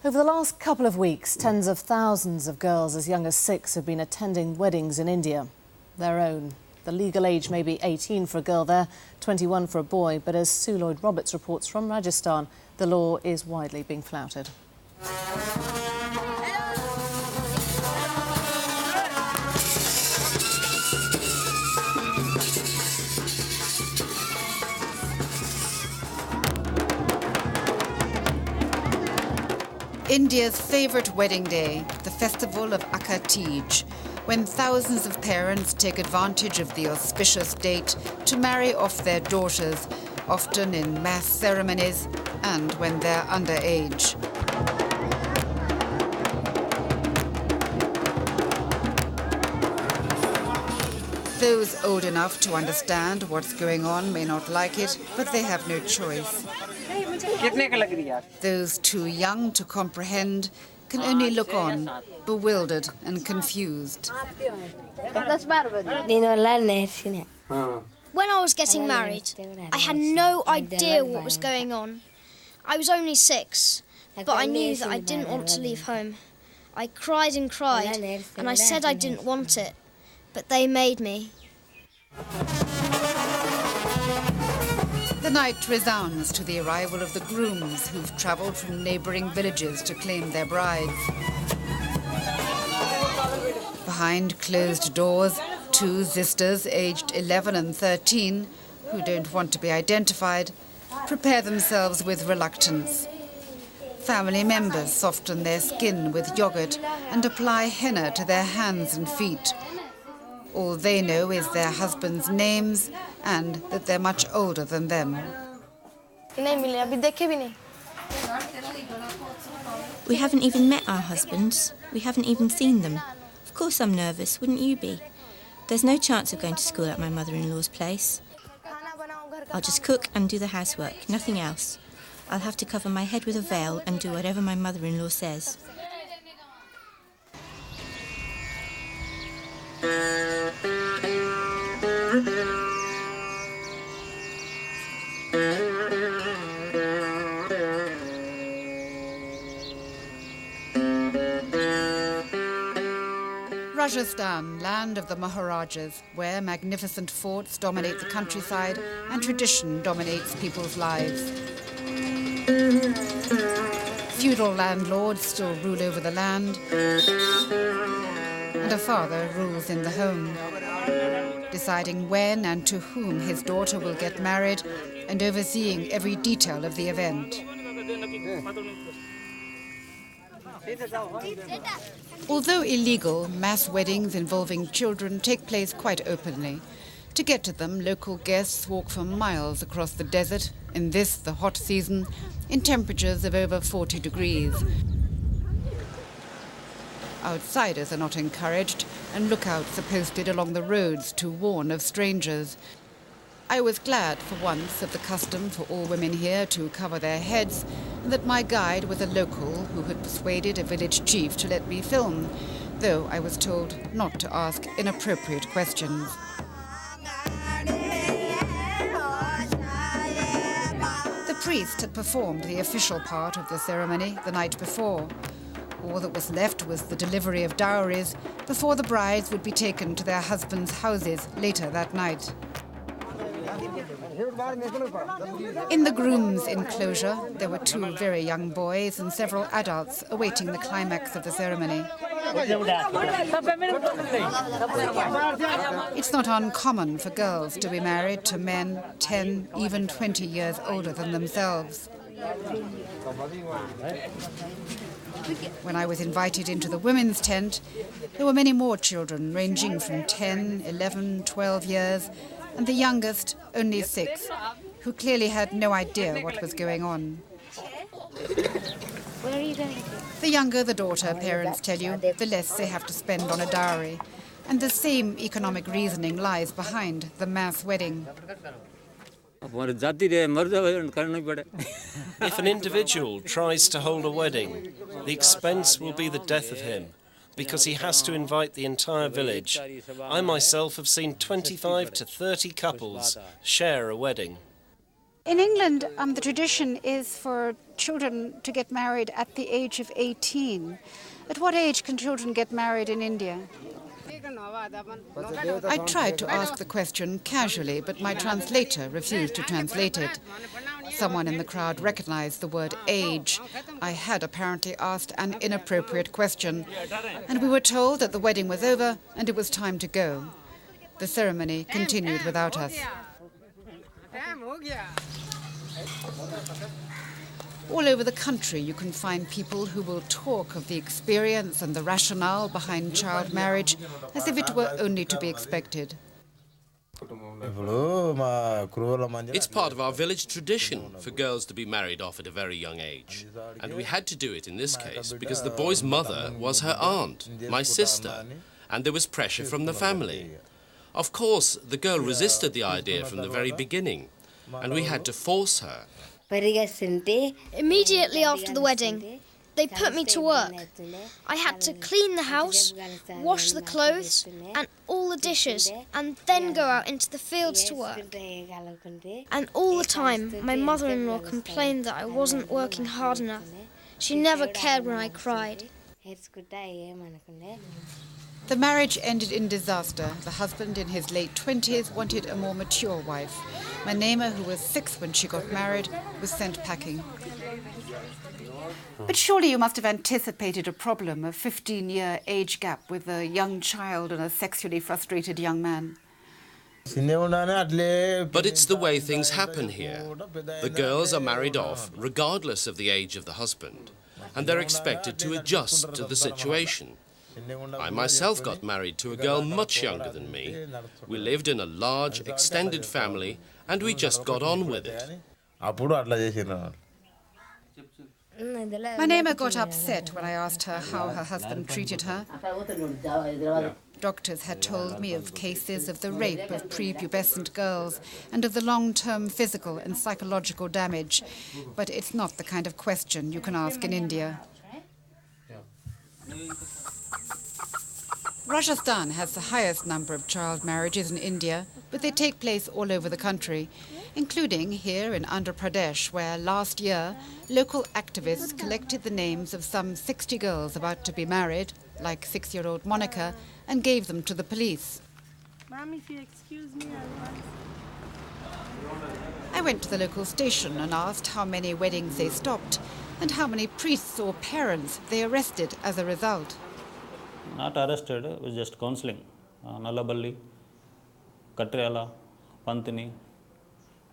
Over the last couple of weeks, tens of thousands of girls as young as 6 have been attending weddings in India. Their own. The legal age may be 18 for a girl there, 21 for a boy, but as Sue Lloyd-Roberts reports from Rajasthan, the law is widely being flouted. India's favourite wedding day, the festival of Akatij, when thousands of parents take advantage of the auspicious date to marry off their daughters, often in mass ceremonies and when they're underage. Those old enough to understand what's going on may not like it, but they have no choice. Those too young to comprehend can only look on, bewildered and confused. When I was getting married, I had no idea what was going on. I was only 6, but I knew that I didn't want to leave home. I cried and cried, and I said I didn't want it, but they made me. The night resounds to the arrival of the grooms who've travelled from neighbouring villages to claim their brides. Behind closed doors, 2 sisters aged 11 and 13, who don't want to be identified, prepare themselves with reluctance. Family members soften their skin with yogurt and apply henna to their hands and feet. All they know is their husbands' names and that they're much older than them. We haven't even met our husbands. We haven't even seen them. Of course I'm nervous, wouldn't you be? There's no chance of going to school at my mother-in-law's place. I'll just cook and do the housework, nothing else. I'll have to cover my head with a veil and do whatever my mother-in-law says. Rajasthan, land of the Maharajas, where magnificent forts dominate the countryside and tradition dominates people's lives. Feudal landlords still rule over the land, and a father rules in the home, deciding when and to whom his daughter will get married and overseeing every detail of the event. Although illegal, mass weddings involving children take place quite openly. To get to them, local guests walk for miles across the desert, in this, the hot season, in temperatures of over 40 degrees. Outsiders are not encouraged, and lookouts are posted along the roads to warn of strangers. I was glad for once of the custom for all women here to cover their heads, and that my guide was a local who had persuaded a village chief to let me film, though I was told not to ask inappropriate questions. The priest had performed the official part of the ceremony the night before. All that was left was the delivery of dowries before the brides would be taken to their husbands' houses later that night. In the groom's enclosure, there were 2 very young boys and several adults awaiting the climax of the ceremony. It's not uncommon for girls to be married to men 10, even 20 years older than themselves. When I was invited into the women's tent, there were many more children ranging from 10, 11, 12 years, and the youngest only 6, who clearly had no idea what was going on. Where are you going? The younger the daughter, parents tell you, the less they have to spend on a dowry. And the same economic reasoning lies behind the mass wedding. If an individual tries to hold a wedding, the expense will be the death of him, because he has to invite the entire village. I myself have seen 25 to 30 couples share a wedding. In England, the tradition is for children to get married at the age of 18. At what age can children get married in India? I tried to ask the question casually, but my translator refused to translate it. Someone in the crowd recognized the word age. I had apparently asked an inappropriate question, and we were told that the wedding was over and it was time to go. The ceremony continued without us. All over the country you can find people who will talk of the experience and the rationale behind child marriage as if it were only to be expected. It's part of our village tradition for girls to be married off at a very young age. And we had to do it in this case because the boy's mother was her aunt, my sister, and there was pressure from the family. Of course, the girl resisted the idea from the very beginning, and we had to force her. Immediately after the wedding, they put me to work. I had to clean the house, wash the clothes and all the dishes, and then go out into the fields to work. And all the time, my mother-in-law complained that I wasn't working hard enough. She never cared when I cried. The marriage ended in disaster. The husband, in his late 20s, wanted a more mature wife. My neighbour, who was 6 when she got married, was sent packing. But surely you must have anticipated a problem, a 15-year age gap with a young child and a sexually frustrated young man. But it's the way things happen here. The girls are married off, regardless of the age of the husband, and they're expected to adjust to the situation. I myself got married to a girl much younger than me. We lived in a large, extended family, and we just got on with it. My neighbour got upset when I asked her how her husband treated her. Doctors had told me of cases of the rape of prepubescent girls and of the long-term physical and psychological damage, but it's not the kind of question you can ask in India. Rajasthan has the highest number of child marriages in India, but they take place all over the country, including here in Andhra Pradesh, where last year local activists collected the names of some 60 girls about to be married, like 6-year-old Monica, and gave them to the police. Ma'am, if you excuse me, I went to the local station and asked how many weddings they stopped and how many priests or parents they arrested as a result. Not arrested, it was just counseling. Nalaballi, Katriala, Pantini,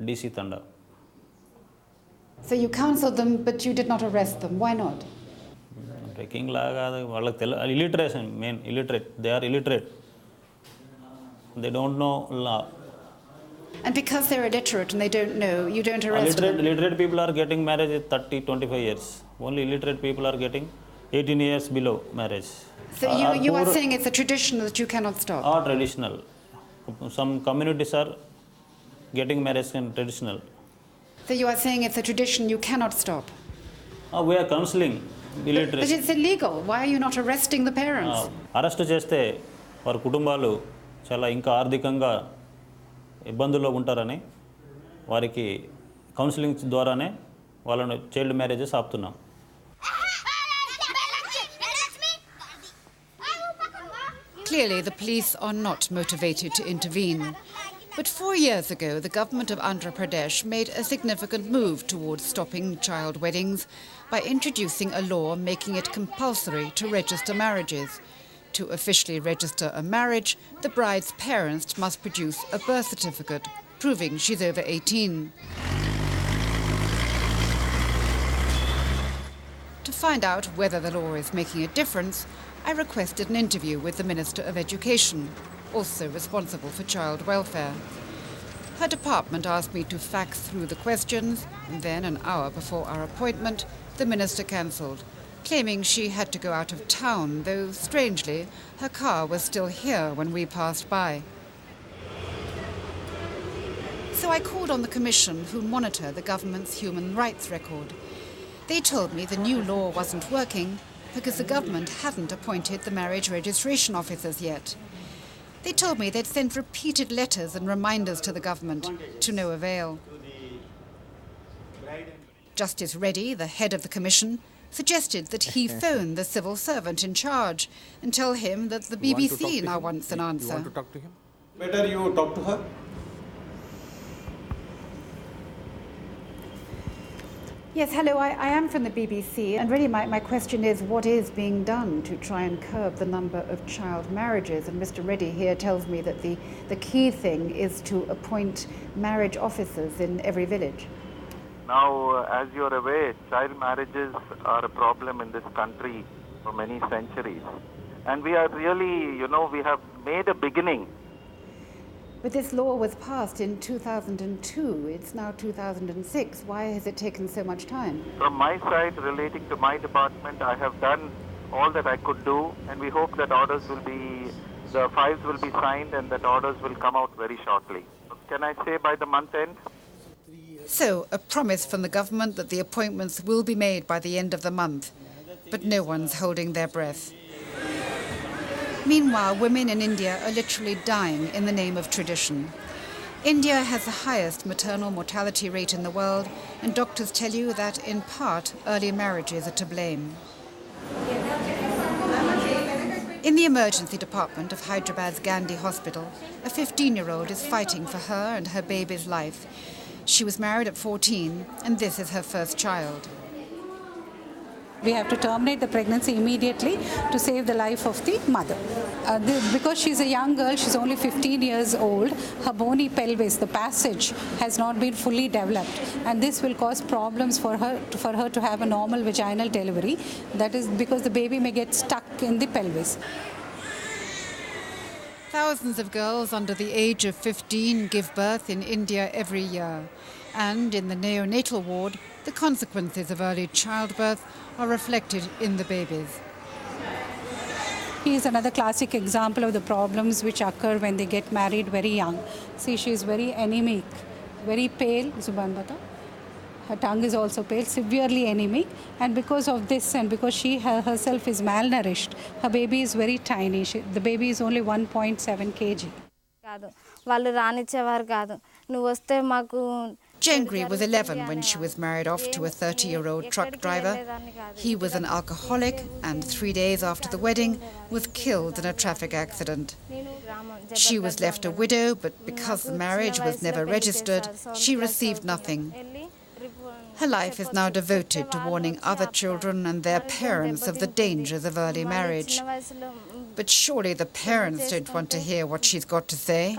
DC Tanda. So you counseled them, but you did not arrest them. Why not? Breaking law, illiteration, main illiterate. They are illiterate. They don't know law. And because they're illiterate and they don't know, you don't arrest them? Illiterate people are getting marriage at 30, 25 years. Only illiterate people are getting 18 years below marriage. So you are saying it's a tradition that you cannot stop? Or traditional. Some communities are getting marriage in traditional. So you are saying it's a tradition you cannot stop? We are counseling illiteracy. But it's illegal. Why are you not arresting the parents? Arrest cheste varu kutumbalu chala inka ఆర్థికంగా ఇబ్బందుల్లో ఉంటారని వారికి counselling ద్వారానే వాళ్ళను child marriages ఆపుతున్నాం. Clearly, the police are not motivated to intervene. But 4 years ago, the government of Andhra Pradesh made a significant move towards stopping child weddings by introducing a law making it compulsory to register marriages. To officially register a marriage, the bride's parents must produce a birth certificate proving she's over 18. To find out whether the law is making a difference, I requested an interview with the Minister of Education, also responsible for child welfare. Her department asked me to fax through the questions, and then an hour before our appointment, the minister cancelled, claiming she had to go out of town, though, strangely, her car was still here when we passed by. So I called on the Commission who monitor the government's human rights record. They told me the new law wasn't working because the government hadn't appointed the marriage registration officers yet. They told me they'd sent repeated letters and reminders to the government, to no avail. Justice Reddy, the head of the commission, suggested that he phone the civil servant in charge and tell him that the BBC now wants an answer. You want to talk to him? Better you talk to her. Yes, hello, I am from the BBC, and really my question is, what is being done to try and curb the number of child marriages? And Mr. Reddy here tells me that the key thing is to appoint marriage officers in every village. Now, as you're aware, child marriages are a problem in this country for many centuries. And we are really, we have made a beginning. But this law was passed in 2002. It's now 2006. Why has it taken so much time? From my side, relating to my department, I have done all that I could do, and we hope that the files will be signed and that orders will come out very shortly. Can I say by the month end? So, a promise from the government that the appointments will be made by the end of the month. But no one's holding their breath. Meanwhile, women in India are literally dying in the name of tradition. India has the highest maternal mortality rate in the world, and doctors tell you that, in part, early marriages are to blame. In the emergency department of Hyderabad's Gandhi Hospital, a 15-year-old is fighting for her and her baby's life. She was married at 14, and this is her first child. We have to terminate the pregnancy immediately to save the life of the mother. Because she's a young girl, she's only 15 years old, her bony pelvis, the passage, has not been fully developed. And this will cause problems for her to have a normal vaginal delivery. That is because the baby may get stuck in the pelvis. Thousands of girls under the age of 15 give birth in India every year. And in the neonatal ward, the consequences of early childbirth are reflected in the babies. He is another classic example of the problems which occur when they get married very young. See, she is very anemic, very pale. Zuban bata. Her tongue is also pale, severely anemic. And because of this, and because she herself is malnourished, her baby is very tiny. The baby is only 1.7 kg. Jengri was 11 when she was married off to a 30-year-old truck driver. He was an alcoholic and 3 days after the wedding was killed in a traffic accident. She was left a widow, but because the marriage was never registered, she received nothing. Her life is now devoted to warning other children and their parents of the dangers of early marriage. But surely the parents don't want to hear what she's got to say.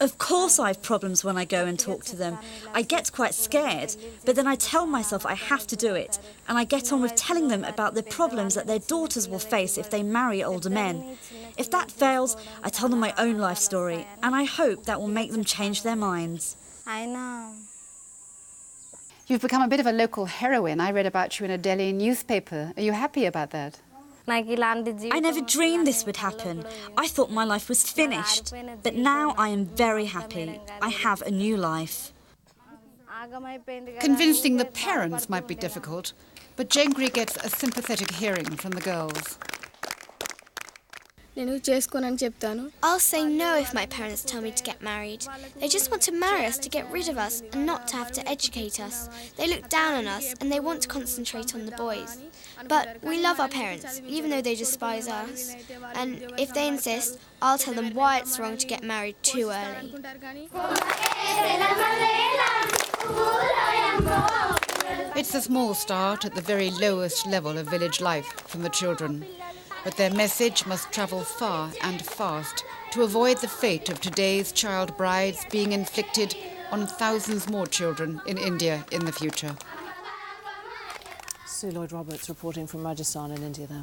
Of course I have problems when I go and talk to them. I get quite scared, but then I tell myself I have to do it, and I get on with telling them about the problems that their daughters will face if they marry older men. If that fails, I tell them my own life story, and I hope that will make them change their minds. I know. You've become a bit of a local heroine. I read about you in a Delhi newspaper. Are you happy about that? I never dreamed this would happen. I thought my life was finished. But now I am very happy. I have a new life. Convincing the parents might be difficult, but Jengri gets a sympathetic hearing from the girls. I'll say no if my parents tell me to get married. They just want to marry us to get rid of us and not to have to educate us. They look down on us and they want to concentrate on the boys. But we love our parents, even though they despise us. And if they insist, I'll tell them why it's wrong to get married too early. It's a small start at the very lowest level of village life from the children. But their message must travel far and fast to avoid the fate of today's child brides being inflicted on thousands more children in India in the future. Lloyd-Roberts reporting from Rajasthan in India there.